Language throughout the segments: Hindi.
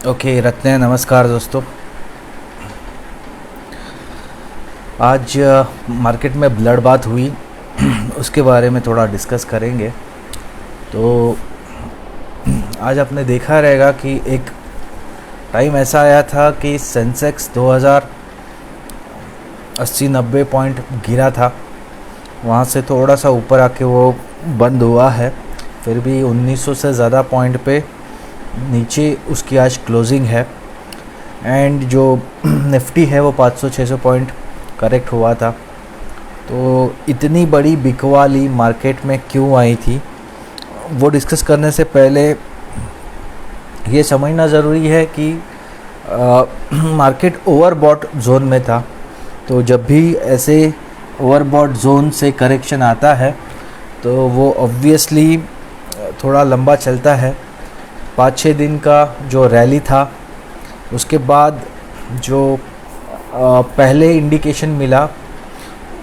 ओके रत्ने, नमस्कार दोस्तों। आज मार्केट में ब्लड बाथ हुई उसके बारे में थोड़ा डिस्कस करेंगे। तो आज आपने देखा रहेगा कि एक टाइम ऐसा आया था कि सेंसेक्स 2080-90 पॉइंट गिरा था। वहाँ से थोड़ा सा ऊपर आके वो बंद हुआ है। फिर भी 1900 से ज़्यादा पॉइंट पे नीचे उसकी आज क्लोजिंग है। एंड जो निफ्टी है वो 500-600 पॉइंट करेक्ट हुआ था। तो इतनी बड़ी बिकवाली मार्केट में क्यों आई थी, वो डिस्कस करने से पहले ये समझना ज़रूरी है कि मार्केट ओवरबॉट जोन में था। तो जब भी ऐसे ओवरबॉट जोन से करेक्शन आता है तो वो ऑब्वियसली थोड़ा लंबा चलता है। 5-6 दिन का जो रैली था, उसके बाद जो पहले इंडिकेशन मिला,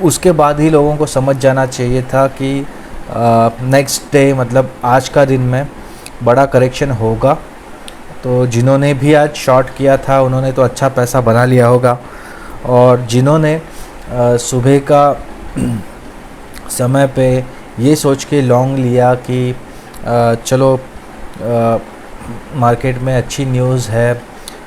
उसके बाद ही लोगों को समझ जाना चाहिए था कि नेक्स्ट डे मतलब आज का दिन में बड़ा करेक्शन होगा। तो जिन्होंने भी आज शॉर्ट किया था उन्होंने तो अच्छा पैसा बना लिया होगा, और जिन्होंने सुबह का समय पे ये सोच के लॉन्ग लिया कि चलो मार्केट में अच्छी न्यूज़ है,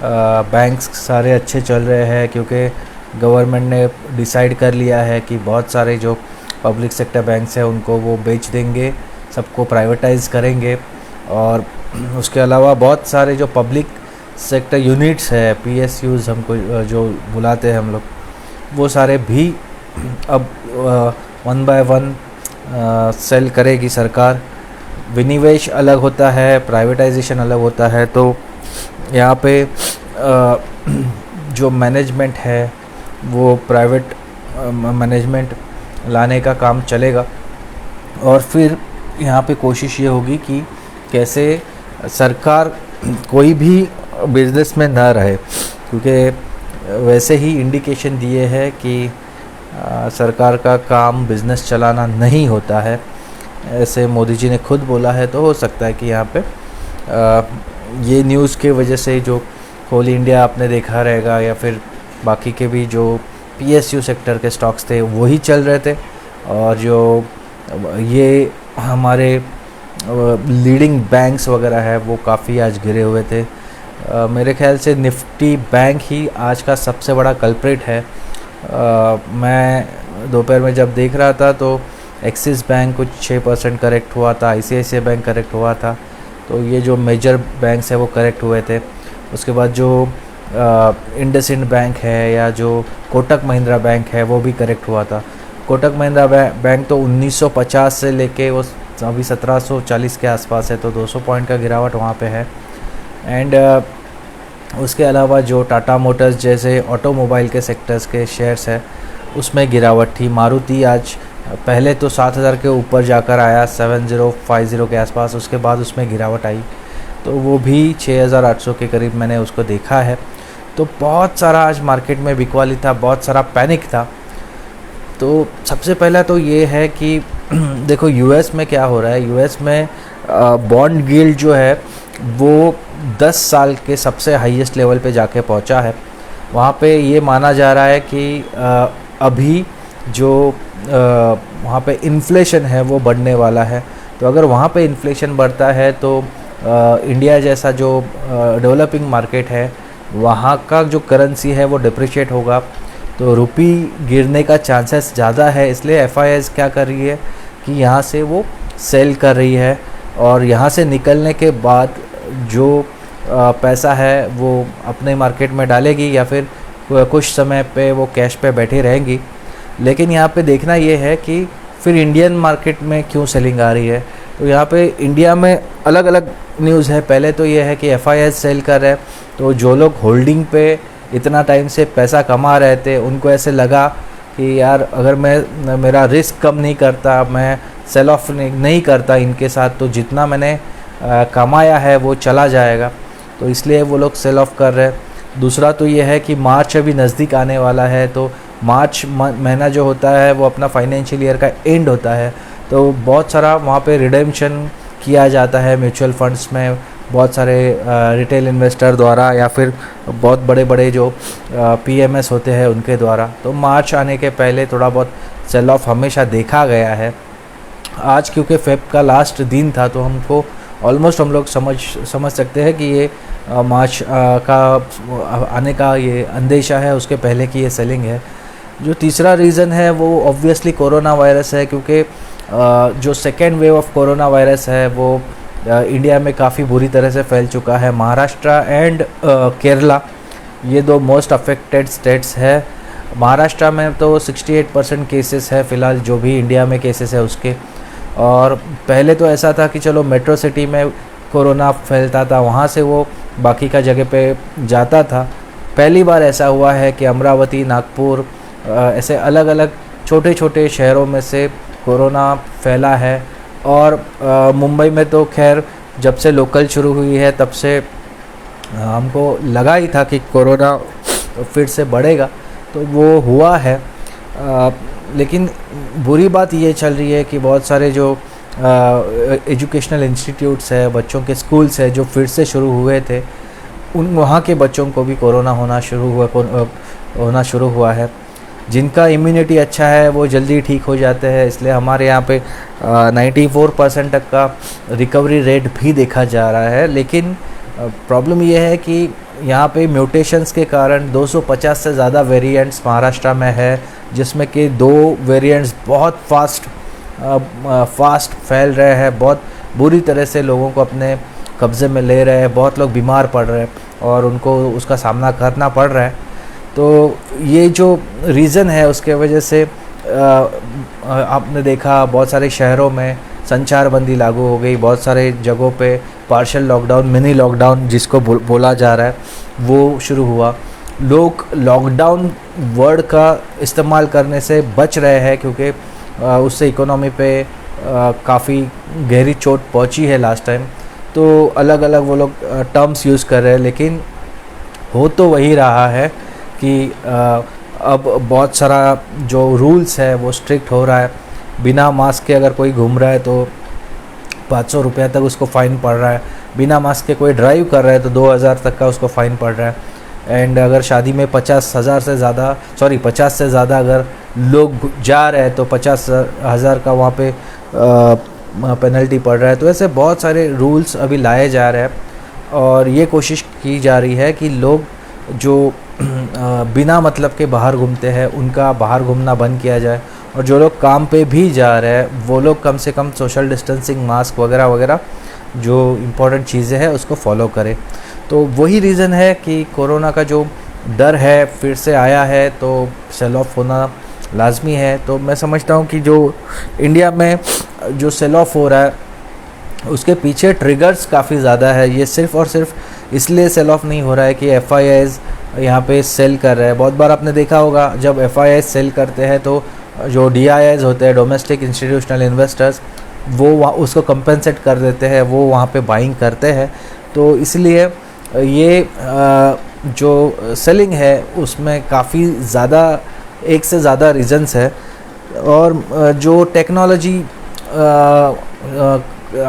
बैंक्स सारे अच्छे चल रहे हैं क्योंकि गवर्नमेंट ने डिसाइड कर लिया है कि बहुत सारे जो पब्लिक सेक्टर बैंक्स हैं उनको वो बेच देंगे, सबको प्राइवेटाइज करेंगे। और उसके अलावा बहुत सारे जो पब्लिक सेक्टर यूनिट्स है, पीएसयूज़ हमको जो बुलाते हैं हम लोग, वो सारे भी अब 1 बाय 1 सेल करेगी सरकार। विनिवेश अलग होता है, प्राइवेटाइजेशन अलग होता है। तो यहाँ पे जो मैनेजमेंट है वो प्राइवेट मैनेजमेंट लाने का काम चलेगा, और फिर यहाँ पे कोशिश ये होगी कि कैसे सरकार कोई भी बिजनेस में ना रहे, क्योंकि वैसे ही इंडिकेशन दिए है कि सरकार का काम बिज़नेस चलाना नहीं होता है, ऐसे मोदी जी ने खुद बोला है। तो हो सकता है कि यहाँ पे ये न्यूज़ के वजह से जो कोल इंडिया आपने देखा रहेगा, या फिर बाकी के भी जो पीएसयू सेक्टर के स्टॉक्स थे वही चल रहे थे, और जो ये हमारे लीडिंग बैंक्स वगैरह है वो काफ़ी आज गिरे हुए थे। मेरे ख्याल से निफ्टी बैंक ही आज का सबसे बड़ा कल्प्रिट है। मैं दोपहर में जब देख रहा था तो एक्सिस बैंक कुछ 6% करेक्ट हुआ था, आईसीआईसीआई बैंक करेक्ट हुआ था। तो ये जो मेजर बैंक्स है वो करेक्ट हुए थे। उसके बाद जो इंडसइंड बैंक है या जो कोटक महिंद्रा बैंक है वो भी करेक्ट हुआ था। कोटक महिंद्रा बैंक तो 1950 से लेके वो अभी 1740 के आसपास है, तो 200 पॉइंट का गिरावट वहाँ पे है। एंड उसके अलावा जो टाटा मोटर्स जैसे ऑटोमोबाइल के सेक्टर्स के शेयर्स है उसमें गिरावट थी। मारुति आज पहले तो 7000 के ऊपर जाकर आया, 7050 के आसपास, उसके बाद उसमें गिरावट आई तो वो भी 6800 के करीब मैंने उसको देखा है। तो बहुत सारा आज मार्केट में बिकवाली था, बहुत सारा पैनिक था। तो सबसे पहला तो ये है कि देखो यूएस में क्या हो रहा है। यूएस में बॉन्ड यील्ड जो है वो 10 साल के सबसे हाईएस्ट लेवल पे जाके पहुंचा है। वहाँ पे ये माना जा रहा है कि अभी जो वहाँ पे इन्फ्लेशन है वो बढ़ने वाला है। तो अगर वहाँ पे इन्फ्लेशन बढ़ता है तो इंडिया जैसा जो डेवलपिंग मार्केट है वहाँ का जो करेंसी है वो डिप्रिशिएट होगा, तो रुपी गिरने का चांसेस ज़्यादा है। इसलिए एफआईआईज़ क्या कर रही है कि यहाँ से वो सेल कर रही है, और यहाँ से निकलने के बाद जो पैसा है वो अपने मार्केट में डालेगी, या फिर कुछ समय पे वो कैश पे बैठी रहेंगी। लेकिन यहाँ पे देखना ये है कि फिर इंडियन मार्केट में क्यों सेलिंग आ रही है। तो यहाँ पे इंडिया में अलग अलग न्यूज़ है। पहले तो ये है कि एफआईआई सेल कर रहे हैं, तो जो लोग होल्डिंग पे इतना टाइम से पैसा कमा रहे थे उनको ऐसे लगा कि यार अगर मैं मेरा रिस्क कम नहीं करता, मैं सेल ऑफ नहीं करता इनके साथ, तो जितना मैंने कमाया है वो चला जाएगा। तो इसलिए वो लोग सेल ऑफ कर रहे हैं। दूसरा तो ये है कि मार्च अभी नज़दीक आने वाला है, तो मार्च महीना जो होता है वो अपना फाइनेंशियल ईयर का एंड होता है। तो बहुत सारा वहाँ पे रिडेम्पशन किया जाता है म्यूचुअल फंड्स में, बहुत सारे रिटेल इन्वेस्टर द्वारा या फिर बहुत बड़े बड़े जो पीएमएस होते हैं उनके द्वारा। तो मार्च आने के पहले थोड़ा बहुत सेल ऑफ हमेशा देखा गया है। आज क्योंकि फेब का लास्ट दिन था तो हमको ऑलमोस्ट हम लोग समझ सकते हैं कि ये मार्च का आने का ये अंदेशा है, उसके पहले की ये सेलिंग है। जो तीसरा रीज़न है वो ऑब्वियसली कोरोना वायरस है, क्योंकि जो second wave of corona virus है वो इंडिया में काफ़ी बुरी तरह से फैल चुका है। महाराष्ट्र एंड केरला ये दो मोस्ट अफेक्टेड स्टेट्स है। महाराष्ट्र में तो 68% केसेस है फ़िलहाल, जो भी इंडिया में केसेस है उसके। और पहले तो ऐसा था कि चलो मेट्रो सिटी में कोरोना फैलता था, वहाँ से वो बाकी का जगह पे जाता था। पहली बार ऐसा हुआ है कि अमरावती, नागपुर ऐसे अलग अलग छोटे छोटे शहरों में से कोरोना फैला है। और मुंबई में तो खैर जब से लोकल शुरू हुई है तब से हमको लगा ही था कि कोरोना फिर से बढ़ेगा, तो वो हुआ है। लेकिन बुरी बात ये चल रही है कि बहुत सारे जो एजुकेशनल इंस्टीट्यूट्स है, बच्चों के स्कूल्स है जो फिर से शुरू हुए थे, वहाँ के बच्चों को भी कोरोना होना शुरू हुआ है। जिनका इम्यूनिटी अच्छा है वो जल्दी ठीक हो जाते हैं, इसलिए हमारे यहाँ पे 94% तक का रिकवरी रेट भी देखा जा रहा है। लेकिन प्रॉब्लम ये है कि यहाँ पे म्यूटेशंस के कारण 250 से ज़्यादा वेरिएंट्स महाराष्ट्र में है, जिसमें कि 2 वेरिएंट्स बहुत फास्ट फैल रहे हैं, बहुत बुरी तरह से लोगों को अपने कब्ज़े में ले रहे हैं। बहुत लोग बीमार पड़ रहे हैं और उनको उसका सामना करना पड़ रहा है। तो ये जो रीज़न है उसके वजह से आपने देखा बहुत सारे शहरों में संचार बंदी लागू हो गई, बहुत सारे जगहों पे पार्शियल लॉकडाउन, मिनी लॉकडाउन जिसको बोला जा रहा है वो शुरू हुआ। लोग लॉकडाउन वर्ड का इस्तेमाल करने से बच रहे हैं, क्योंकि उससे इकोनॉमी पे काफ़ी गहरी चोट पहुंची है लास्ट टाइम। तो अलग अलग वो लोग टर्म्स यूज़ कर रहे हैं, लेकिन हो तो वही रहा है कि अब बहुत सारा जो रूल्स है वो स्ट्रिक्ट हो रहा है। बिना मास्क के अगर कोई घूम रहा है तो 500 रुपये तक उसको फ़ाइन पड़ रहा है। बिना मास्क के कोई ड्राइव कर रहा है तो 2000 तक का उसको फ़ाइन पड़ रहा है। एंड अगर शादी में 50 से ज़्यादा अगर लोग जा रहे हैं तो 50,000 का वहाँ पे पेनल्टी पड़ रहा है। तो ऐसे बहुत सारे रूल्स अभी लाए जा रहे हैं और ये कोशिश की जा रही है कि लोग जो बिना मतलब के बाहर घूमते हैं उनका बाहर घूमना बंद किया जाए, और जो लोग काम पे भी जा रहे हैं वो लोग कम से कम सोशल डिस्टेंसिंग, मास्क वगैरह वगैरह जो इम्पोर्टेंट चीज़ें हैं उसको फॉलो करें। तो वही रीज़न है कि कोरोना का जो डर है फिर से आया है, तो सेल ऑफ होना लाजमी है। तो मैं समझता हूँ कि जो इंडिया में जो सेल ऑफ हो रहा है उसके पीछे ट्रिगर्स काफ़ी ज़्यादा है। ये सिर्फ़ और सिर्फ इसलिए सेल ऑफ नहीं हो रहा है कि FIIs यहाँ पे सेल कर रहे हैं। बहुत बार आपने देखा होगा जब FIIs सेल करते हैं तो जो DIIs होते हैं, डोमेस्टिक इंस्टीट्यूशनल इन्वेस्टर्स, वो वहाँ उसको कंपेंसेट कर देते हैं, वो वहाँ पे बाइंग करते हैं। तो इसलिए ये जो सेलिंग है उसमें काफ़ी ज़्यादा, एक से ज़्यादा रीजंस है। और जो टेक्नोलॉजी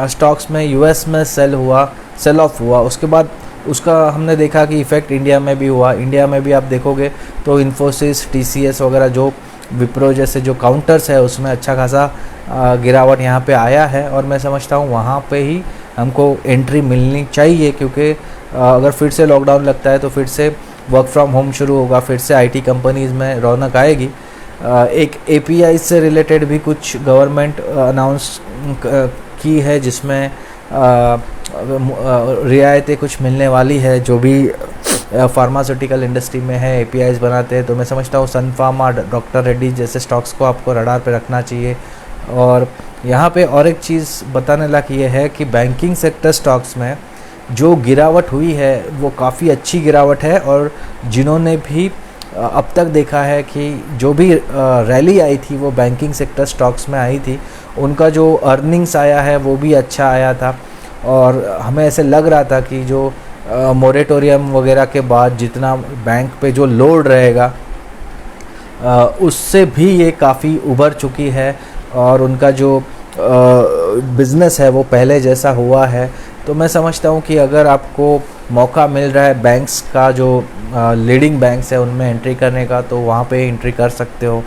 स्टॉक्स में US में सेल ऑफ हुआ, उसके बाद उसका हमने देखा कि इफ़ेक्ट इंडिया में भी हुआ। इंडिया में भी आप देखोगे तो इन्फोसिस, TCS वगैरह जो विप्रो जैसे जो काउंटर्स है उसमें अच्छा खासा गिरावट यहाँ पे आया है। और मैं समझता हूँ वहाँ पे ही हमको एंट्री मिलनी चाहिए, क्योंकि अगर फिर से लॉकडाउन लगता है तो फिर से वर्क फ्रॉम होम शुरू होगा, फिर से IT कंपनीज़ में रौनक आएगी। एक API से रिलेटेड भी कुछ गवर्नमेंट अनाउंस की है जिसमें रियायतें कुछ मिलने वाली है जो भी फार्मास्यूटिकल इंडस्ट्री में है, APIs बनाते हैं। तो मैं समझता हूँ सन फार्मा, डॉक्टर रेड्डी जैसे स्टॉक्स को आपको रडार पे रखना चाहिए। और यहाँ पे और एक चीज़ बताने लायक ये है कि बैंकिंग सेक्टर स्टॉक्स में जो गिरावट हुई है वो काफ़ी अच्छी गिरावट है। और जिन्होंने भी अब तक देखा है कि जो भी रैली आई थी वो बैंकिंग सेक्टर स्टॉक्स में आई थी, उनका जो अर्निंग्स आया है वो भी अच्छा आया था। और हमें ऐसे लग रहा था कि जो मोरेटोरियम वगैरह के बाद जितना बैंक पे जो लोड रहेगा उससे भी ये काफ़ी उभर चुकी है। और उनका जो बिज़नेस है वो पहले जैसा हुआ है। तो मैं समझता हूँ कि अगर आपको मौका मिल रहा है बैंक्स का, जो लीडिंग बैंक्स है उनमें एंट्री करने का, तो वहाँ पे एंट्री कर सकते हो।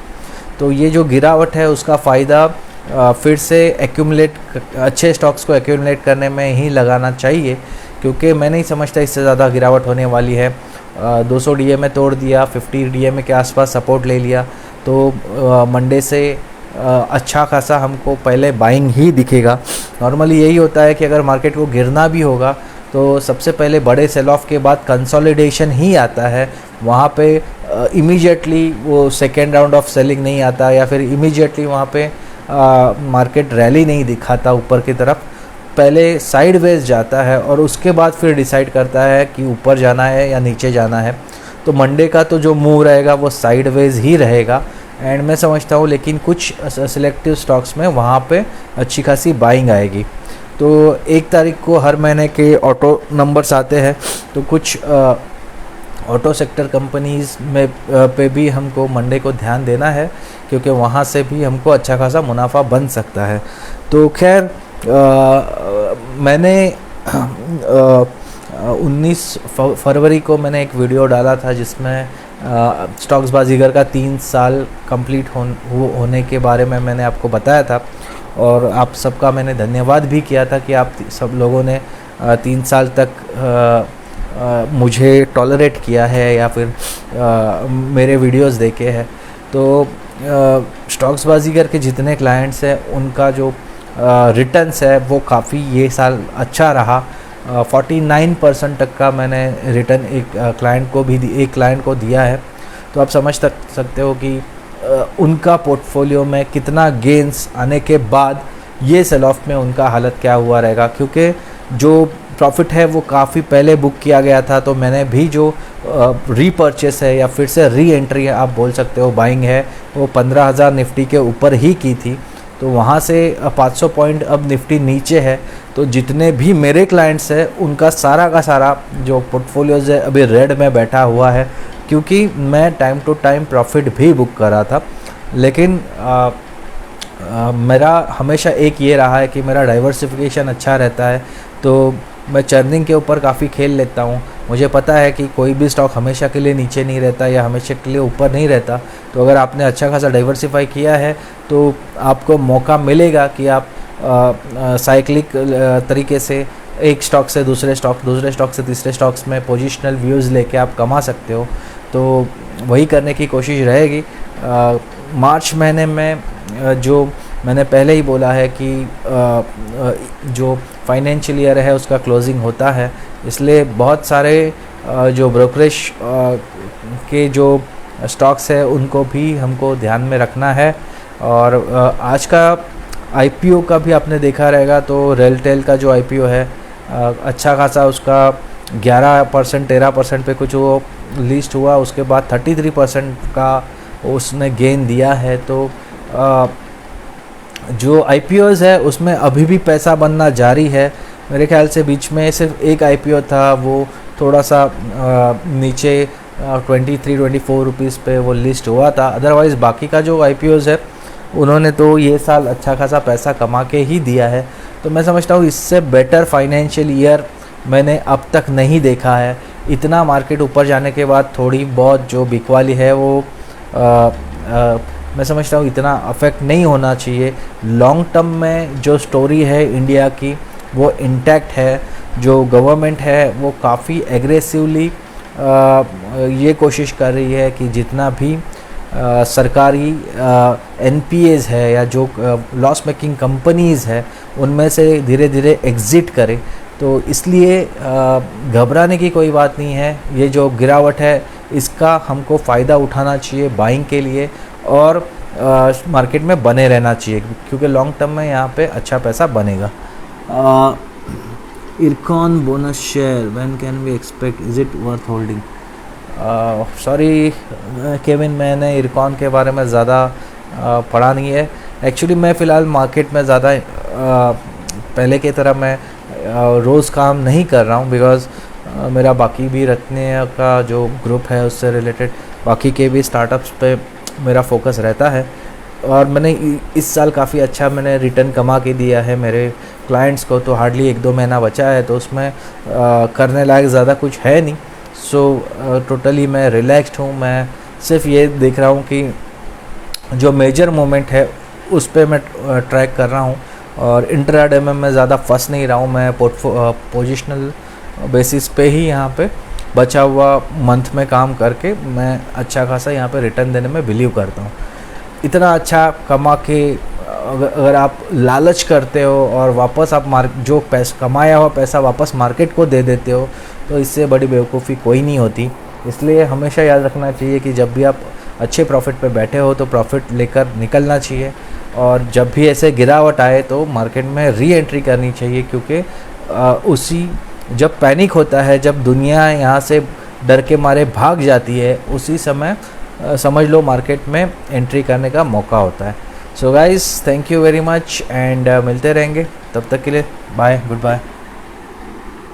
तो ये जो गिरावट है उसका फ़ायदा फिर से अच्छे स्टॉक्स को एक्यूमुलेट करने में ही लगाना चाहिए, क्योंकि मैं नहीं समझता इससे ज़्यादा गिरावट होने वाली है। 200 डीएमए तोड़ दिया, 50 डीएमए के आसपास सपोर्ट ले लिया, तो मंडे से अच्छा खासा हमको पहले बाइंग ही दिखेगा। नॉर्मली यही होता है कि अगर मार्केट को गिरना भी होगा तो सबसे पहले बड़े सेल ऑफ के बाद कंसोलिडेशन ही आता है। वहाँ पे इमीडिएटली वो सेकेंड राउंड ऑफ सेलिंग नहीं आता, या फिर इमीडिएटली वहाँ पे मार्केट रैली नहीं दिखाता ऊपर की तरफ। पहले साइडवेज जाता है और उसके बाद फिर डिसाइड करता है कि ऊपर जाना है या नीचे जाना है। तो मंडे का तो जो मूव रहेगा वो साइडवेज ही रहेगा, एंड मैं समझता हूँ लेकिन कुछ सिलेक्टिव स्टॉक्स में वहाँ पे अच्छी खासी बाइंग आएगी। तो 1 तारीख को हर महीने के ऑटो नंबर्स आते हैं, तो कुछ ऑटो सेक्टर कंपनीज़ में पे भी हमको मंडे को ध्यान देना है, क्योंकि वहाँ से भी हमको अच्छा खासा मुनाफा बन सकता है। तो खैर मैंने 19 फरवरी को मैंने एक वीडियो डाला था जिसमें स्टॉक्स बाजीगर का 3 साल कंप्लीट होने के बारे में मैंने आपको बताया था, और आप सबका मैंने धन्यवाद भी किया था कि आप सब लोगों ने 3 साल तक मुझे टॉलरेट किया है या फिर मेरे वीडियोस देखे हैं। तो स्टॉक्स बाजीगर के जितने क्लाइंट्स हैं उनका जो रिटर्न्स है वो काफ़ी ये साल अच्छा रहा। 49% तक का मैंने रिटर्न एक क्लाइंट को दिया है। तो आप समझ सकते हो कि उनका पोर्टफोलियो में कितना गेंस आने के बाद ये सेल ऑफ में उनका हालत क्या हुआ रहेगा, क्योंकि जो प्रॉफिट है वो काफ़ी पहले बुक किया गया था। तो मैंने भी जो रीपर्चेस है या फिर से री एंट्री है आप बोल सकते हो, बाइंग है, वो 15,000 निफ्टी के ऊपर ही की थी। तो वहाँ से 500 पॉइंट अब निफ्टी नीचे है। तो जितने भी मेरे क्लाइंट्स हैं उनका सारा का सारा जो पोर्टफोलियोज़ है अभी रेड में बैठा हुआ है, क्योंकि मैं टाइम टू टाइम प्रॉफिट भी बुक कर रहा था। लेकिन मेरा हमेशा एक ये रहा है कि मेरा डाइवर्सिफिकेशन अच्छा रहता है, तो मैं चर्निंग के ऊपर काफ़ी खेल लेता हूँ। मुझे पता है कि कोई भी स्टॉक हमेशा के लिए नीचे नहीं रहता या हमेशा के लिए ऊपर नहीं रहता। तो अगर आपने अच्छा खासा डाइवर्सिफाई किया है तो आपको मौका मिलेगा कि आप साइक्लिक तरीके से एक स्टॉक से दूसरे स्टॉक से तीसरे स्टॉक्स में पोजिशनल व्यूज़ लेके आप कमा सकते हो। तो वही करने की कोशिश रहेगी। मार्च महीने में जो मैंने पहले ही बोला है कि जो फाइनेंशियल ईयर है उसका क्लोजिंग होता है, इसलिए बहुत सारे जो ब्रोकरेज के जो स्टॉक्स है उनको भी हमको ध्यान में रखना है। और आज का आईपीओ का भी आपने देखा रहेगा, तो रेलटेल का जो आईपीओ है अच्छा खासा उसका 11% 13% पे कुछ वो लिस्ट हुआ, उसके बाद 33% का उसने गेन दिया है। तो जो आईपीओज़ है उसमें अभी भी पैसा बनना जारी है। मेरे ख्याल से बीच में सिर्फ एक आईपीओ था, वो थोड़ा सा नीचे 23-24 रुपीज़ पे वो लिस्ट हुआ था। अदरवाइज़ बाकी का जो आईपीओज़ है उन्होंने तो ये साल अच्छा खासा पैसा कमा के ही दिया है। तो मैं समझता हूँ इससे बेटर फाइनेंशियल ईयर मैंने अब तक नहीं देखा है। इतना मार्केट ऊपर जाने के बाद थोड़ी बहुत जो बिकवाली है वो मैं समझता हूँ इतना अफेक्ट नहीं होना चाहिए। लॉन्ग टर्म में जो स्टोरी है इंडिया की वो इंटैक्ट है। जो गवर्नमेंट है वो काफ़ी एग्रेसिवली ये कोशिश कर रही है कि जितना भी सरकारी एनपीएज़ है या जो लॉस मेकिंग कंपनीज़ है उनमें से धीरे धीरे एग्ज़िट करे। तो इसलिए घबराने की कोई बात नहीं है। ये जो गिरावट है इसका हमको फ़ायदा उठाना चाहिए बाइंग के लिए, और मार्केट में बने रहना चाहिए, क्योंकि लॉन्ग टर्म में यहाँ पे अच्छा पैसा बनेगा। Ircon bonus share, when can we expect, is it worth holding? Sorry Kevin, मैंने इरकॉन के बारे में ज़्यादा पढ़ा नहीं है। एक्चुअली मैं फ़िलहाल मार्केट में ज़्यादा पहले की तरह मैं रोज़ काम नहीं कर रहा हूँ, बिकॉज़ मेरा बाकी भी रत्न का जो ग्रुप है उससे रिलेटेड बाकी के भी स्टार्टअप्स पे मेरा फोकस रहता है। और मैंने इस साल काफ़ी अच्छा मैंने रिटर्न कमा के दिया है मेरे क्लाइंट्स को। तो हार्डली 1-2 महीना बचा है, तो उसमें करने लायक ज़्यादा कुछ है नहीं। सो टोटली मैं रिलैक्स्ड हूँ। मैं सिर्फ ये देख रहा हूँ कि जो मेजर मोमेंट है उस पे मैं ट्रैक कर रहा हूँ, और इंट्राडे में मैं ज़्यादा फंस नहीं रहा हूँ। मैं पोजिशनल बेसिस पे ही यहाँ पे बचा हुआ मंथ में काम करके मैं अच्छा खासा यहाँ पे रिटर्न देने में बिलीव करता हूँ। इतना अच्छा कमा के अगर आप लालच करते हो और वापस आप जो कमाया हुआ पैसा वापस मार्केट को दे देते हो, तो इससे बड़ी बेवकूफ़ी कोई नहीं होती। इसलिए हमेशा याद रखना चाहिए कि जब भी आप अच्छे प्रॉफिट पे बैठे हो तो प्रॉफिट लेकर निकलना चाहिए, और जब भी ऐसे गिरावट आए तो मार्केट में री एंट्री करनी चाहिए। क्योंकि उसी जब पैनिक होता है, जब दुनिया यहाँ से डर के मारे भाग जाती है, उसी समय समझ लो मार्केट में एंट्री करने का मौका होता है। So guys, thank you very much, and मिलते रहेंगे। तब तक के लिए बाय, गुड बाय।